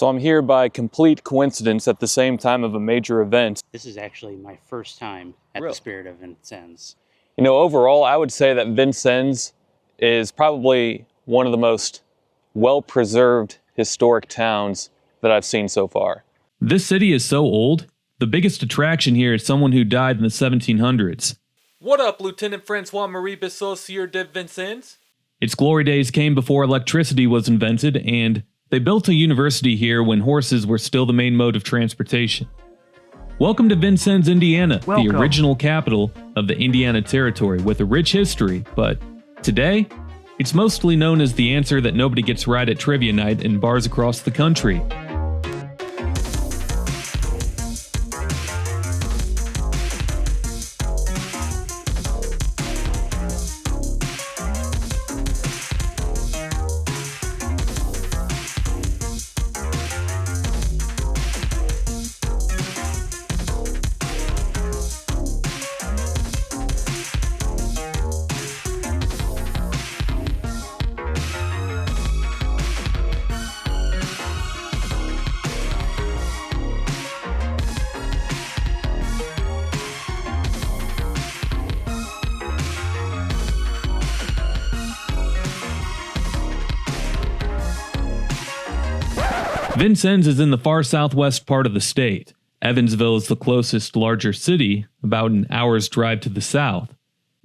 So I'm here by complete coincidence at the same time of a major event. This is actually my first time at the Spirit of Vincennes. You know, overall, I would say that Vincennes is probably one of the most well-preserved historic towns that I've seen so far. This city is so old, the biggest attraction here is someone who died in the 1700s. What up, Lieutenant Francois-Marie Bissot, Sieur de Vincennes? Its glory days came before electricity was invented, and they built a university here when horses were still the main mode of transportation. Welcome to Vincennes, Indiana, the original capital of the Indiana Territory with a rich history, but today, it's mostly known as the answer that nobody gets right at trivia night in bars across the country. Vincennes is in the far southwest part of the state. Evansville is the closest larger city, about an hour's drive to the south.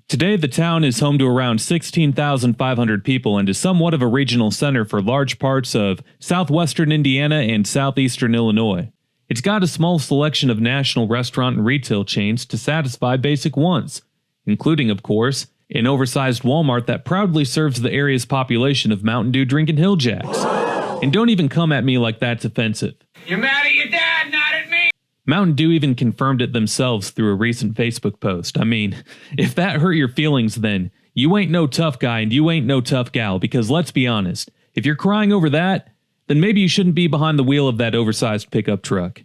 Today, the town is home to around 16,500 people and is somewhat of a regional center for large parts of southwestern Indiana and southeastern Illinois. It's got a small selection of national restaurant and retail chains to satisfy basic wants, including, of course, an oversized Walmart that proudly serves the area's population of Mountain Dew drinking Hill Jacks. And don't even come at me like that's offensive. You're mad at your dad, not at me! Mountain Dew even confirmed it themselves through a recent Facebook post. I mean, if that hurt your feelings, then you ain't no tough guy and you ain't no tough gal, because let's be honest, if you're crying over that, then maybe you shouldn't be behind the wheel of that oversized pickup truck.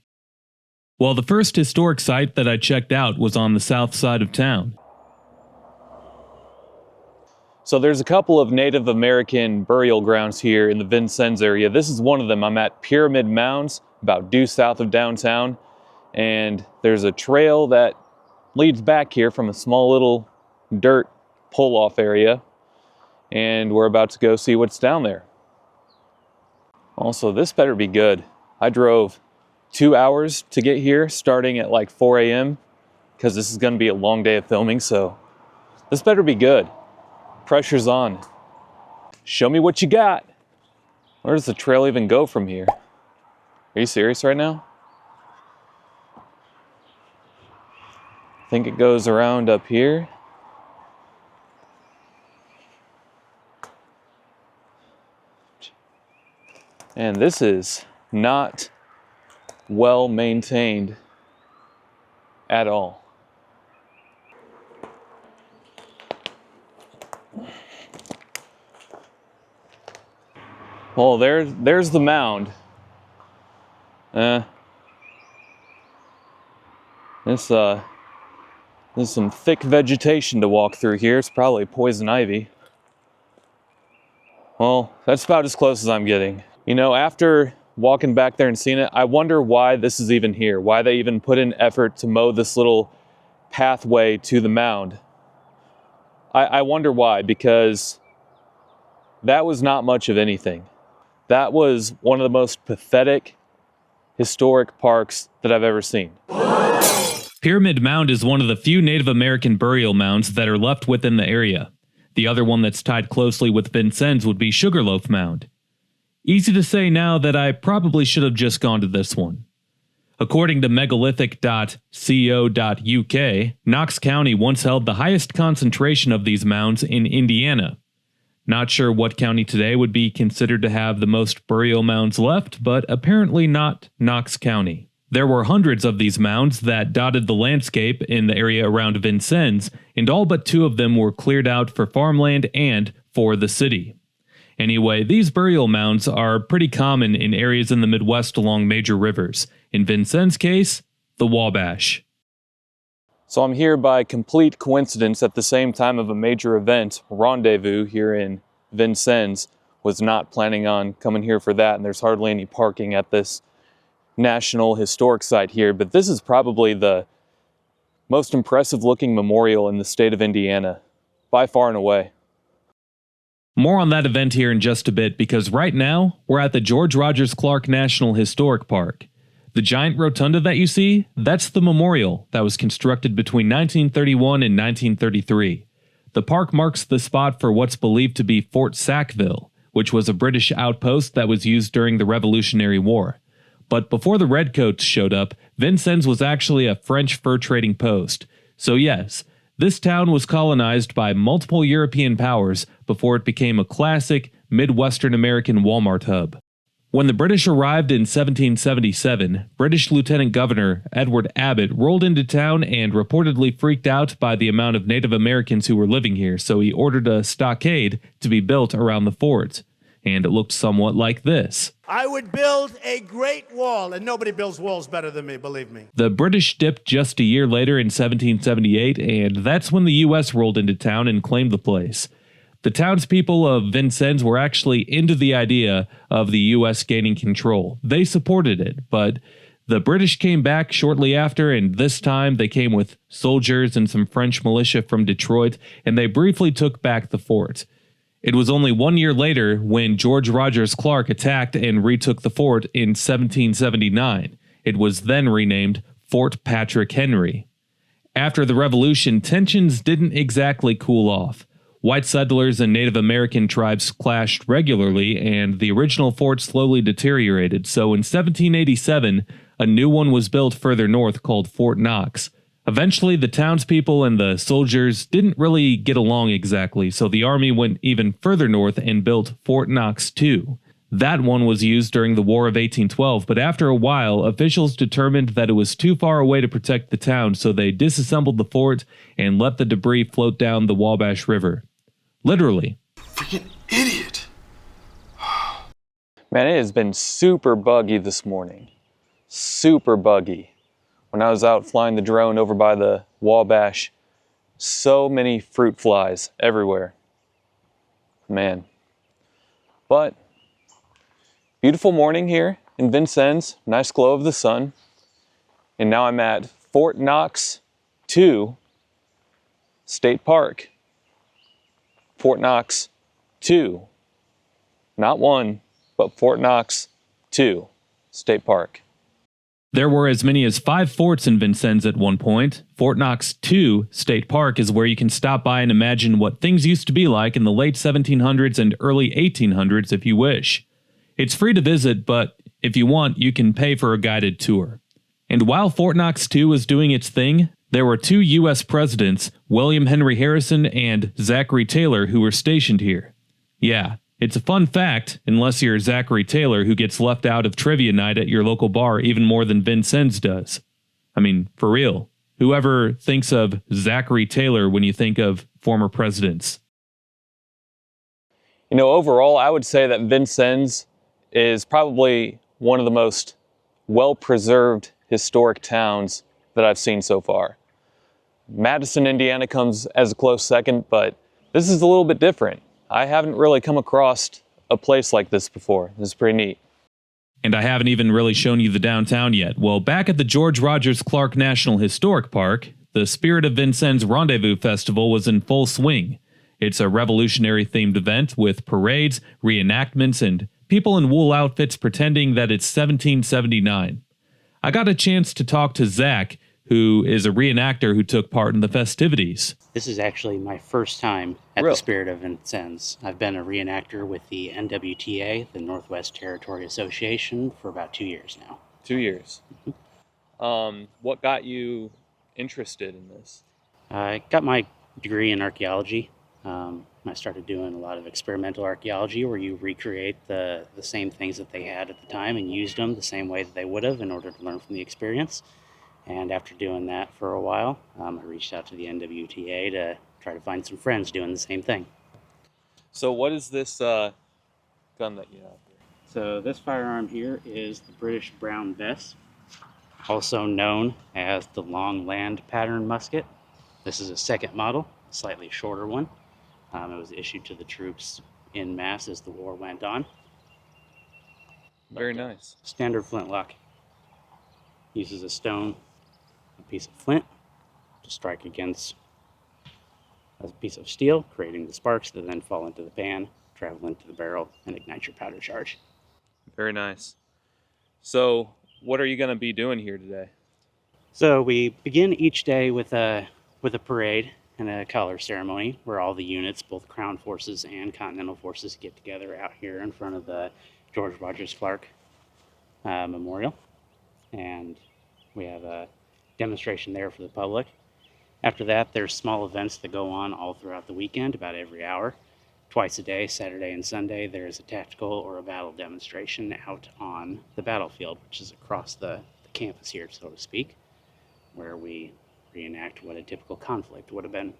Well, the first historic site that I checked out was on the south side of town. So there's a couple of Native American burial grounds here in the Vincennes area. This is one of them. I'm at Pyramid Mounds, about due south of downtown. And there's a trail that leads back here from a small little dirt pull-off area. And we're about to go see what's down there. Also, this better be good. I drove 2 hours to get here, starting at like 4 a.m. because this is going to be a long day of filming, so this better be good. Pressure's on. Show me what you got. Where does the trail even go from here? Are you serious right now? I think it goes around up here. And this is not well maintained at all. Well, there's the mound. There's some thick vegetation to walk through here. It's probably poison ivy. Well, that's about as close as I'm getting. You know, after walking back there and seeing it, I wonder why this is even here. Why they even put in effort to mow this little pathway to the mound. I wonder why, because that was not much of anything. That was one of the most pathetic historic parks that I've ever seen. Pyramid Mound is one of the few Native American burial mounds that are left within the area. The other one that's tied closely with Vincennes would be Sugarloaf Mound. Easy to say now that I probably should have just gone to this one. According to megalithic.co.uk, Knox County once held the highest concentration of these mounds in Indiana. Not sure what county today would be considered to have the most burial mounds left, but apparently not Knox County. There were hundreds of these mounds that dotted the landscape in the area around Vincennes, and all but 2 of them were cleared out for farmland and for the city. Anyway, these burial mounds are pretty common in areas in the Midwest along major rivers. In Vincennes' case, the Wabash. So I'm here by complete coincidence at the same time of a major event, rendezvous here in Vincennes, was not planning on coming here for that, and there's hardly any parking at this National Historic Site here, but this is probably the most impressive looking memorial in the state of Indiana, by far and away. More on that event here in just a bit, because right now we're at the George Rogers Clark National Historic Park. The giant rotunda that you see, that's the memorial that was constructed between 1931 and 1933. The park marks the spot for what's believed to be Fort Sackville, which was a British outpost that was used during the Revolutionary War. But before the Redcoats showed up, Vincennes was actually a French fur trading post. So yes, this town was colonized by multiple European powers before it became a classic Midwestern American Walmart hub. When the British arrived in 1777, British Lieutenant Governor Edward Abbott rolled into town and reportedly freaked out by the amount of Native Americans who were living here, so he ordered a stockade to be built around the fort. And it looked somewhat like this. I would build a great wall, and nobody builds walls better than me, believe me. The British dipped just a year later in 1778, and that's when the U.S. rolled into town and claimed the place. The townspeople of Vincennes were actually into the idea of the U.S. gaining control. They supported it, but the British came back shortly after, and this time they came with soldiers and some French militia from Detroit, and they briefly took back the fort. It was only 1 year later when George Rogers Clark attacked and retook the fort in 1779. It was then renamed Fort Patrick Henry. After the Revolution, tensions didn't exactly cool off. White settlers and Native American tribes clashed regularly, and the original fort slowly deteriorated, so in 1787, a new one was built further north called Fort Knox. Eventually, the townspeople and the soldiers didn't really get along exactly, so the army went even further north and built Fort Knox II. That one was used during the War of 1812, but after a while, officials determined that it was too far away to protect the town, so they disassembled the fort and let the debris float down the Wabash River. Literally. Freaking idiot! Man, it has been super buggy this morning. Super buggy. When I was out flying the drone over by the Wabash, so many fruit flies everywhere. Man. But, beautiful morning here in Vincennes, nice glow of the sun. And now I'm at Fort Knox II State Park. Fort Knox II. Not one, but Fort Knox II State Park. There were as many as 5 forts in Vincennes at one point. Fort Knox II State Park is where you can stop by and imagine what things used to be like in the late 1700s and early 1800s if you wish. It's free to visit, but if you want, you can pay for a guided tour. And while Fort Knox II was doing its thing, there were 2 U.S. presidents, William Henry Harrison and Zachary Taylor, who were stationed here. Yeah. It's a fun fact, unless you're Zachary Taylor, who gets left out of trivia night at your local bar even more than Vincennes does. I mean, for real. Whoever thinks of Zachary Taylor when you think of former presidents? You know, overall, I would say that Vincennes is probably one of the most well-preserved historic towns that I've seen so far. Madison, Indiana comes as a close second, but this is a little bit different. I haven't really come across a place like this before. This is pretty neat. And I haven't even really shown you the downtown yet. Well, back at the George Rogers Clark National Historic Park, the Spirit of Vincennes Rendezvous Festival was in full swing. It's a revolutionary-themed event with parades, reenactments, and people in wool outfits pretending that it's 1779. I got a chance to talk to Zach, who is a reenactor who took part in the festivities. This is actually my first time at the Spirit of Vincennes. I've been a reenactor with the NWTA, the Northwest Territory Association, for about 2 years now. 2 years. What got you interested in this? I got my degree in archaeology. I started doing a lot of experimental archaeology where you recreate the same things that they had at the time and used them the same way that they would have in order to learn from the experience. And after doing that for a while, I reached out to the NWTA to try to find some friends doing the same thing. So what is this gun that you have here? So this firearm here is the British Brown Bess, also known as the Long Land Pattern Musket. This is a second model, slightly shorter one. It was issued to the troops en masse as the war went on. Very nice. Standard flintlock. Uses a stone, a piece of flint, to strike against a piece of steel, creating the sparks that then fall into the pan, travel into the barrel, and ignite your powder charge. Very nice. So, what are you going to be doing here today? So we begin each day with a parade and a color ceremony where all the units, both Crown forces and Continental forces, get together out here in front of the George Rogers Clark Memorial. And we have a demonstration there for the public. After that, there's small events that go on all throughout the weekend, about every hour. Twice a day, Saturday and Sunday, there's a tactical or a battle demonstration out on the battlefield, which is across the campus here, so to speak, where we reenact what a typical conflict would have been.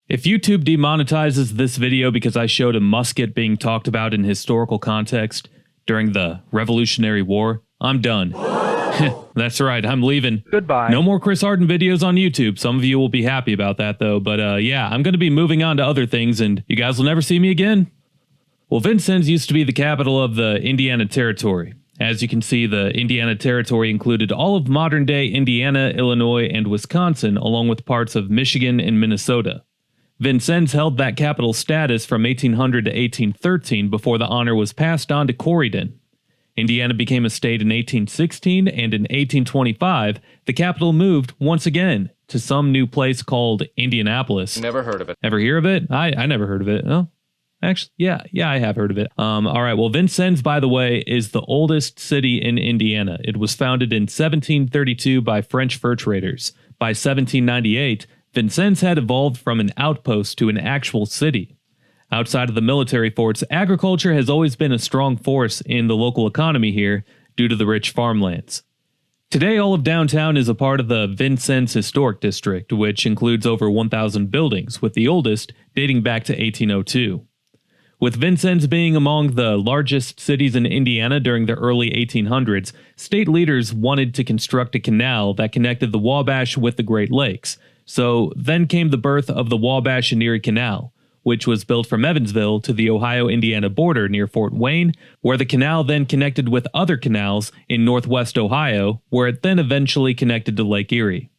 If YouTube demonetizes this video because I showed a musket being talked about in historical context during the Revolutionary War, I'm done. That's right, I'm leaving. Goodbye. No more Chris Harden videos on YouTube. Some of you will be happy about that though, but yeah, I'm going to be moving on to other things and you guys will never see me again. Well, Vincennes used to be the capital of the Indiana Territory. As you can see, the Indiana Territory included all of modern-day Indiana, Illinois, and Wisconsin, along with parts of Michigan and Minnesota. Vincennes held that capital status from 1800 to 1813 before the honor was passed on to Corydon. Indiana became a state in 1816, and in 1825, the capital moved once again to some new place called Indianapolis. Never heard of it. Ever hear of it? I never heard of it. Oh, actually, yeah, I have heard of it. All right, well, Vincennes, by the way, is the oldest city in Indiana. It was founded in 1732 by French fur traders. By 1798, Vincennes had evolved from an outpost to an actual city. Outside of the military forts, agriculture has always been a strong force in the local economy here due to the rich farmlands. Today, all of downtown is a part of the Vincennes Historic District, which includes over 1,000 buildings, with the oldest dating back to 1802. With Vincennes being among the largest cities in Indiana during the early 1800s, state leaders wanted to construct a canal that connected the Wabash with the Great Lakes. So then came the birth of the Wabash and Erie Canal, which was built from Evansville to the Ohio-Indiana border near Fort Wayne, where the canal then connected with other canals in northwest Ohio, where it then eventually connected to Lake Erie.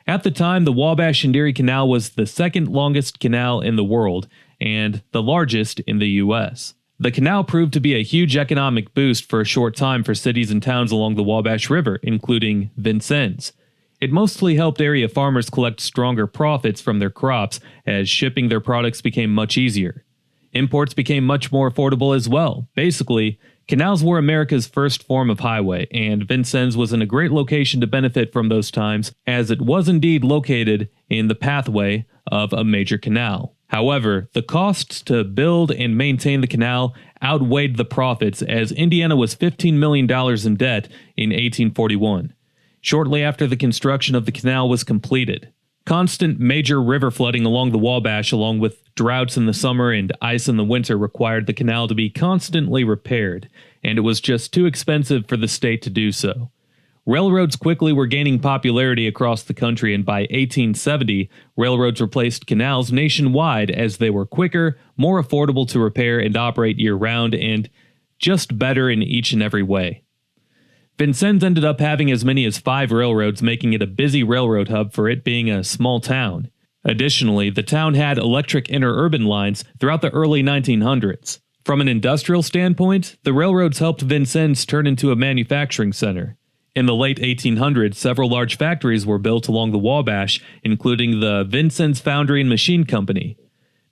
At the time, the Wabash and Erie Canal was the second longest canal in the world, and the largest in the U.S. The canal proved to be a huge economic boost for a short time for cities and towns along the Wabash River, including Vincennes. It mostly helped area farmers collect stronger profits from their crops as shipping their products became much easier. Imports became much more affordable as well. Basically, canals were America's first form of highway, and Vincennes was in a great location to benefit from those times, as it was indeed located in the pathway of a major canal. However, the costs to build and maintain the canal outweighed the profits, as Indiana was $15 million in debt in 1841. Shortly after the construction of the canal was completed. Constant major river flooding along the Wabash, along with droughts in the summer and ice in the winter, required the canal to be constantly repaired, and it was just too expensive for the state to do so. Railroads quickly were gaining popularity across the country, and by 1870, railroads replaced canals nationwide as they were quicker, more affordable to repair and operate year-round, and just better in each and every way. Vincennes ended up having as many as 5 railroads, making it a busy railroad hub for it being a small town. Additionally, the town had electric interurban lines throughout the early 1900s. From an industrial standpoint, the railroads helped Vincennes turn into a manufacturing center. In the late 1800s, several large factories were built along the Wabash, including the Vincennes Foundry and Machine Company.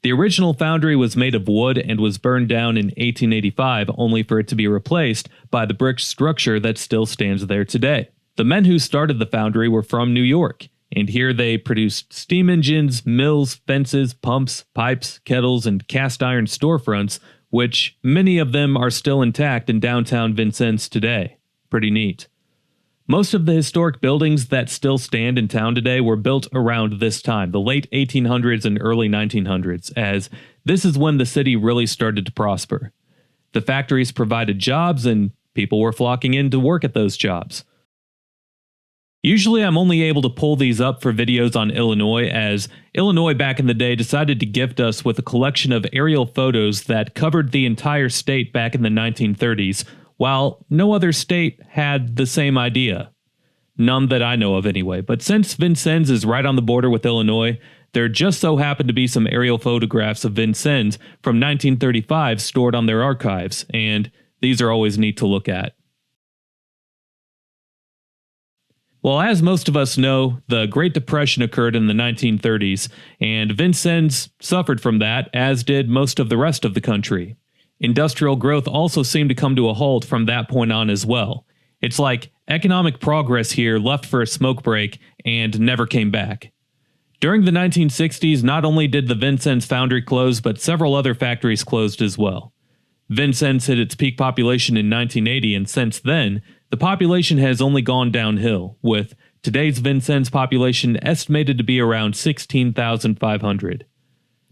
The original foundry was made of wood and was burned down in 1885, only for it to be replaced by the brick structure that still stands there today. The men who started the foundry were from New York, and here they produced steam engines, mills, fences, pumps, pipes, kettles, and cast iron storefronts, which many of them are still intact in downtown Vincennes today. Pretty neat. Most of the historic buildings that still stand in town today were built around this time, the late 1800s and early 1900s, as this is when the city really started to prosper. The factories provided jobs, and people were flocking in to work at those jobs. Usually I'm only able to pull these up for videos on Illinois, as Illinois back in the day decided to gift us with a collection of aerial photos that covered the entire state back in the 1930s, while no other state had the same idea. None that I know of anyway, but since Vincennes is right on the border with Illinois, there just so happened to be some aerial photographs of Vincennes from 1935 stored on their archives, and these are always neat to look at. Well, as most of us know, the Great Depression occurred in the 1930s, and Vincennes suffered from that, as did most of the rest of the country. Industrial growth also seemed to come to a halt from that point on as well. It's like economic progress here left for a smoke break and never came back. During the 1960s, not only did the Vincennes foundry close, but several other factories closed as well. Vincennes hit its peak population in 1980, and since then, the population has only gone downhill, with today's Vincennes population estimated to be around 16,500.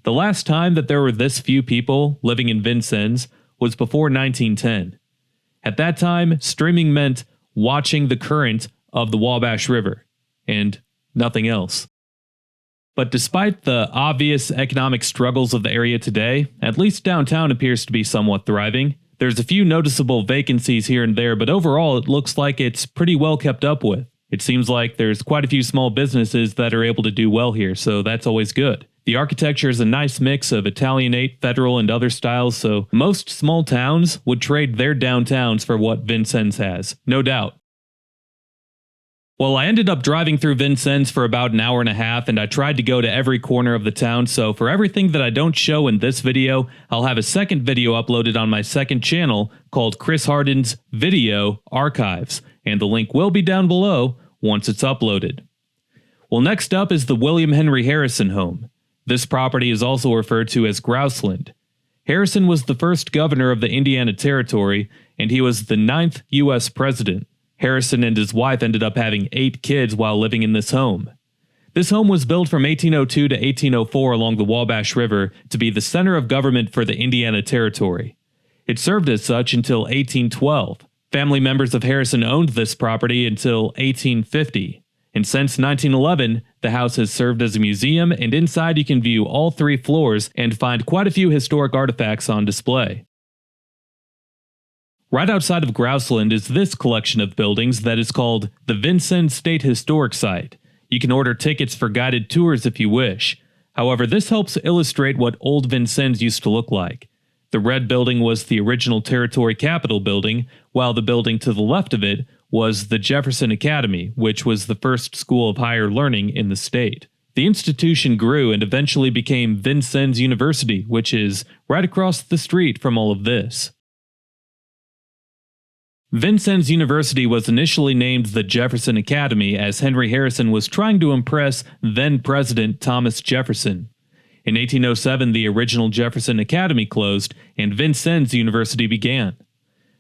The last time that there were this few people living in Vincennes was before 1910. At that time, streaming meant watching the current of the Wabash River, and nothing else. But despite the obvious economic struggles of the area today, at least downtown appears to be somewhat thriving. There's a few noticeable vacancies here and there, but overall it looks like it's pretty well kept up with. It seems like there's quite a few small businesses that are able to do well here, so that's always good. The architecture is a nice mix of Italianate, Federal, and other styles, so most small towns would trade their downtowns for what Vincennes has, no doubt. Well, I ended up driving through Vincennes for about an hour and a half, and I tried to go to every corner of the town, so for everything that I don't show in this video, I'll have a second video uploaded on my second channel called Chris Harden's Video Archives, and the link will be down below once it's uploaded. Well, next up is the William Henry Harrison home. This property is also referred to as Grouseland. Harrison was the first governor of the Indiana Territory, and he was the 9th U.S. president. Harrison and his wife ended up having 8 kids while living in this home. This home was built from 1802 to 1804 along the Wabash River to be the center of government for the Indiana Territory. It served as such until 1812. Family members of Harrison owned this property until 1850. And since 1911, the house has served as a museum, and inside you can view all 3 floors and find quite a few historic artifacts on display. Right outside of Grouseland is this collection of buildings that is called the Vincennes State Historic Site. You can order tickets for guided tours if you wish. However, this helps illustrate what old Vincennes used to look like. The red building was the original Territory Capitol building, while the building to the left of it was the Jefferson Academy, which was the first school of higher learning in the state. The institution grew and eventually became Vincennes University, which is right across the street from all of this. Vincennes University was initially named the Jefferson Academy as Henry Harrison was trying to impress then-President Thomas Jefferson. In 1807, the original Jefferson Academy closed and Vincennes University began.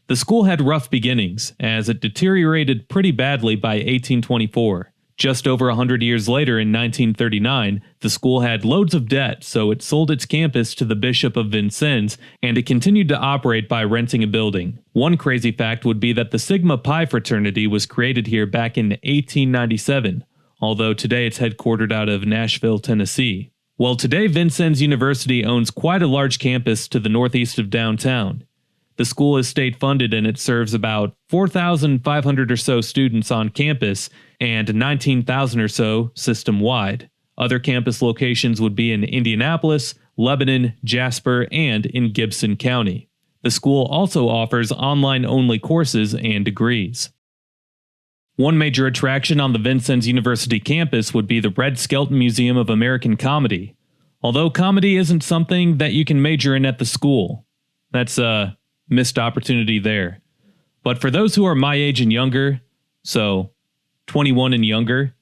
The school had rough beginnings, as it deteriorated pretty badly by 1824. Just over 100 years later, in 1939, the school had loads of debt, so it sold its campus to the Bishop of Vincennes, and it continued to operate by renting a building. One crazy fact would be that the Sigma Pi fraternity was created here back in 1897, although today it's headquartered out of Nashville, Tennessee. Well, today Vincennes University owns quite a large campus to the northeast of downtown. The school is state-funded and it serves about 4,500 or so students on campus and 19,000 or so system-wide. Other campus locations would be in Indianapolis, Lebanon, Jasper, and in Gibson County. The school also offers online-only courses and degrees. One major attraction on the Vincennes University campus would be the Red Skelton Museum of American Comedy, although comedy isn't something that you can major in at the school. That's a missed opportunity there. But for those who are my age and younger, so 21 and younger,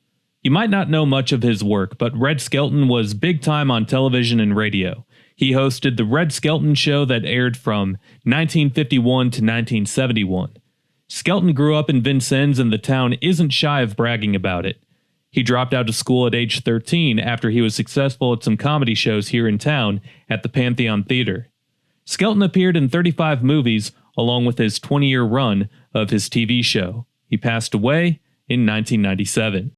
you might not know much of his work, but Red Skelton was big time on television and radio. He hosted the Red Skelton Show that aired from 1951 to 1971. Skelton grew up in Vincennes and the town isn't shy of bragging about it. He dropped out of school at age 13 after he was successful at some comedy shows here in town at the Pantheon Theater. Skelton appeared in 35 movies along with his 20-year run of his TV show. He passed away in 1997.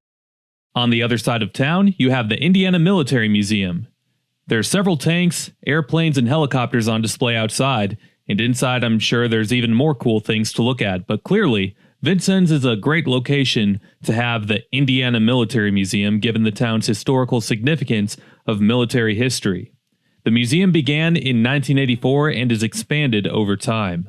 On the other side of town, you have the Indiana Military Museum. There are several tanks, airplanes, and helicopters on display outside, and inside I'm sure there's even more cool things to look at, but clearly, Vincennes is a great location to have the Indiana Military Museum given the town's historical significance of military history. The museum began in 1984 and is expanded over time.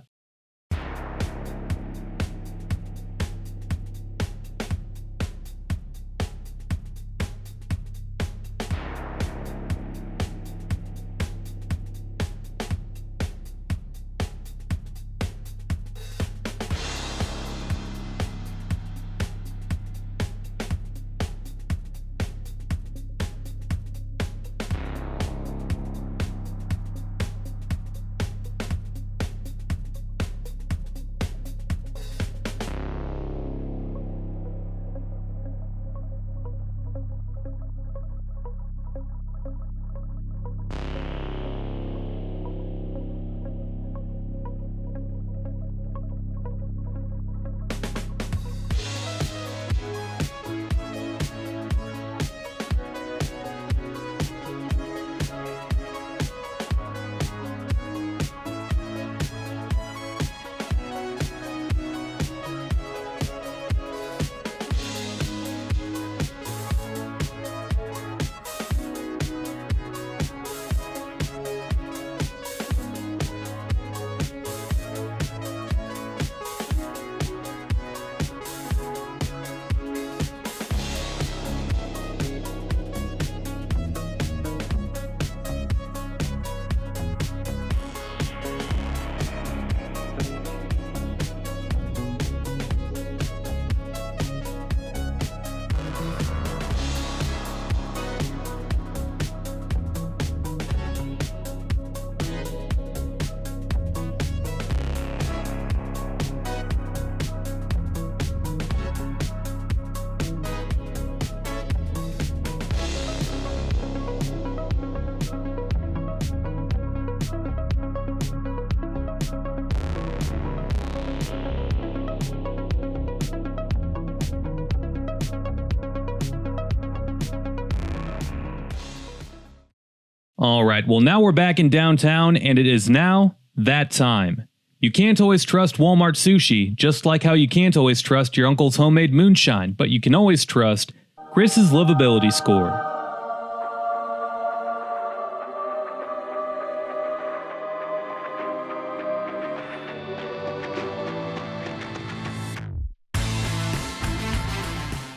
Alright, well now we're back in downtown and it is now that time. You can't always trust Walmart sushi, just like how you can't always trust your uncle's homemade moonshine, but you can always trust Chris's livability score.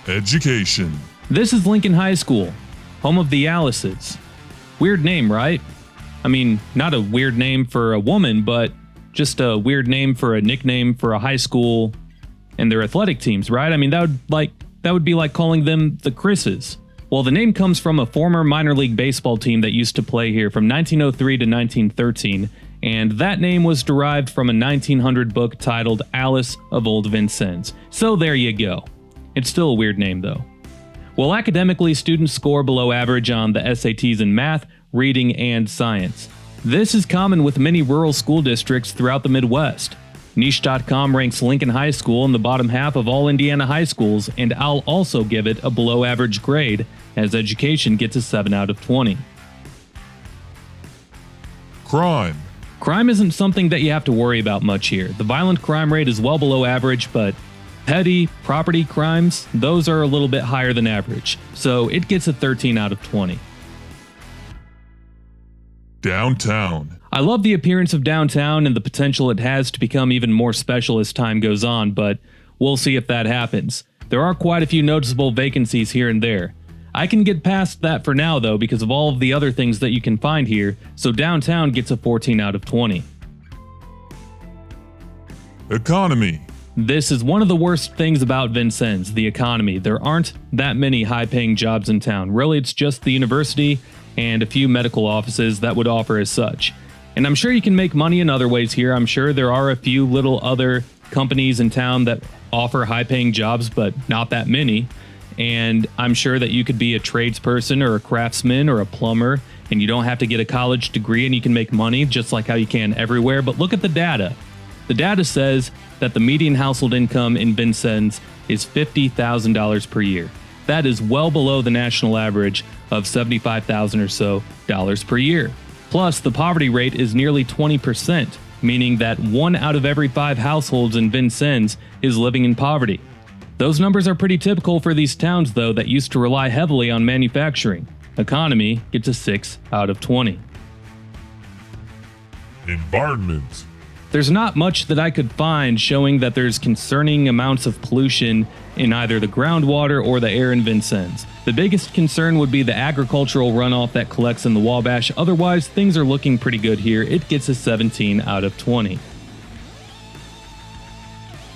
Education. This is Lincoln High School, home of the Alices. Weird name, right? I mean, not a weird name for a woman, but just a weird name for a nickname for a high school and their athletic teams, right? I mean, that would be like calling them the Chris's. Well, the name comes from a former minor league baseball team that used to play here from 1903 to 1913, and that name was derived from a 1900 book titled Alice of Old Vincennes. So there you go. It's still a weird name, though. Well, academically, students score below average on the SATs in math, reading, and science. This is common with many rural school districts throughout the Midwest. Niche.com ranks Lincoln High School in the bottom half of all Indiana high schools, and I'll also give it a below average grade, as education gets a 7 out of 20. Crime. Crime isn't something that you have to worry about much here. The violent crime rate is well below average, but petty, property crimes, those are a little bit higher than average, so it gets a 13 out of 20. Downtown. I love the appearance of downtown and the potential it has to become even more special as time goes on, but we'll see if that happens. There are quite a few noticeable vacancies here and there. I can get past that for now though because of all of the other things that you can find here, so downtown gets a 14 out of 20. Economy. This is one of the worst things about Vincennes, the economy. There aren't that many high-paying jobs in town. Really, it's just the university and a few medical offices that would offer as such. And I'm sure you can make money in other ways here. I'm sure there are a few little other companies in town that offer high-paying jobs, but not that many. And I'm sure that you could be a tradesperson or a craftsman or a plumber, and you don't have to get a college degree and you can make money just like how you can everywhere. But look at the data. The data says that the median household income in Vincennes is $50,000 per year. That is well below the national average of $75,000 or so per year. Plus, the poverty rate is nearly 20%, meaning that 1 out of every 5 households in Vincennes is living in poverty. Those numbers are pretty typical for these towns, though, that used to rely heavily on manufacturing. Economy gets a 6 out of 20. Environment. There's not much that I could find showing that there's concerning amounts of pollution in either the groundwater or the air in Vincennes. The biggest concern would be the agricultural runoff that collects in the Wabash. Otherwise, things are looking pretty good here. It gets a 17 out of 20.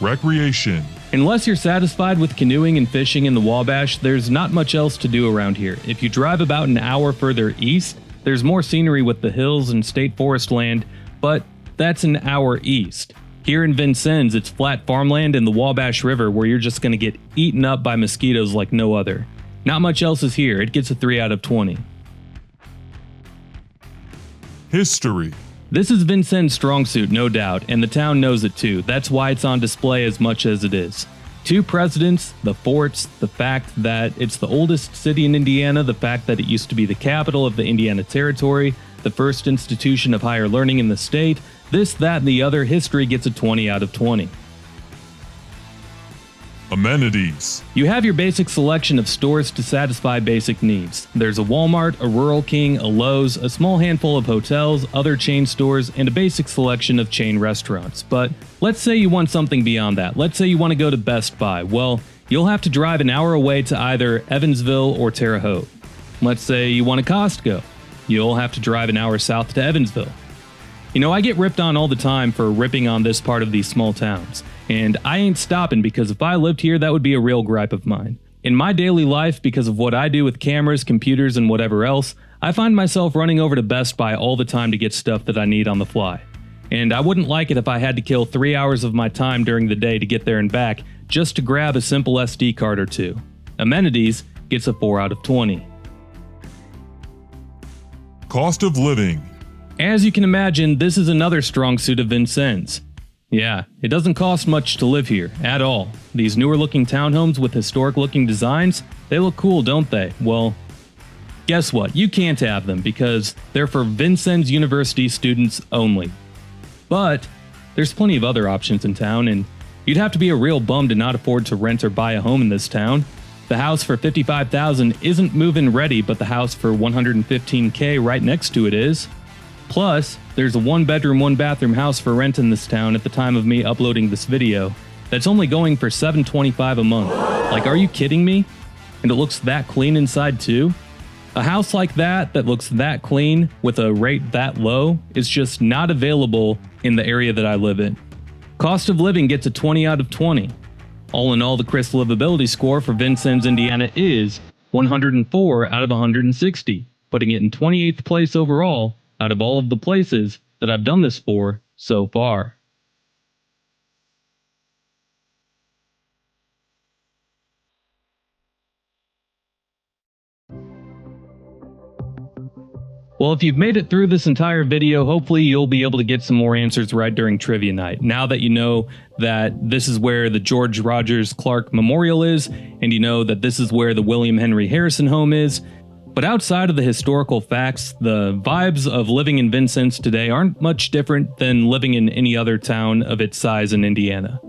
Recreation. Unless you're satisfied with canoeing and fishing in the Wabash, there's not much else to do around here. If you drive about an hour further east, there's more scenery with the hills and state forest land, but that's an hour east. Here in Vincennes, it's flat farmland and the Wabash River where you're just going to get eaten up by mosquitoes like no other. Not much else is here. It gets a 3 out of 20. History. This is Vincennes' strong suit, no doubt, and the town knows it too. That's why it's on display as much as it is. 2 presidents, the forts, the fact that it's the oldest city in Indiana, the fact that it used to be the capital of the Indiana Territory, the first institution of higher learning in the state. This, that, and the other. History gets a 20 out of 20. Amenities. You have your basic selection of stores to satisfy basic needs. There's a Walmart, a Rural King, a Lowe's, a small handful of hotels, other chain stores, and a basic selection of chain restaurants. But let's say you want something beyond that. Let's say you want to go to Best Buy. Well, you'll have to drive an hour away to either Evansville or Terre Haute. Let's say you want a Costco. You'll have to drive an hour south to Evansville. You know, I get ripped on all the time for ripping on this part of these small towns. And I ain't stopping, because if I lived here, that would be a real gripe of mine. In my daily life, because of what I do with cameras, computers, and whatever else, I find myself running over to Best Buy all the time to get stuff that I need on the fly. And I wouldn't like it if I had to kill 3 hours of my time during the day to get there and back just to grab a simple SD card or 2. Amenities gets a 4 out of 20. Cost of living. As you can imagine, this is another strong suit of Vincennes. Yeah, it doesn't cost much to live here, at all. These newer looking townhomes with historic looking designs, they look cool, don't they? Well, guess what? You can't have them because they're for Vincennes University students only. But there's plenty of other options in town, and you'd have to be a real bum to not afford to rent or buy a home in this town. The house for $55,000 isn't move-in ready, but the house for $115K right next to it is. Plus, there's a 1-bedroom, 1-bathroom house for rent in this town at the time of me uploading this video that's only going for $725 a month. Like, are you kidding me? And it looks that clean inside too? A house like that looks that clean with a rate that low is just not available in the area that I live in. Cost of living gets a 20 out of 20. All in all, the Chris livability score for Vincennes, Indiana is 104 out of 160, putting it in 28th place overall out of all of the places that I've done this for so far. Well, if you've made it through this entire video, hopefully you'll be able to get some more answers right during trivia night. Now that you know that this is where the George Rogers Clark Memorial is, and you know that this is where the William Henry Harrison home is. But outside of the historical facts, the vibes of living in Vincennes today aren't much different than living in any other town of its size in Indiana.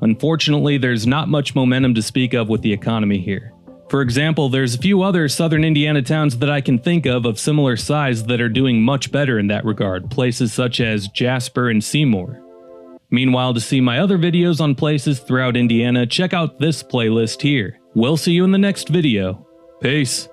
Unfortunately, there's not much momentum to speak of with the economy here. For example, there's a few other southern Indiana towns that I can think of similar size that are doing much better in that regard, places such as Jasper and Seymour. Meanwhile, to see my other videos on places throughout Indiana, check out this playlist here. We'll see you in the next video. Peace.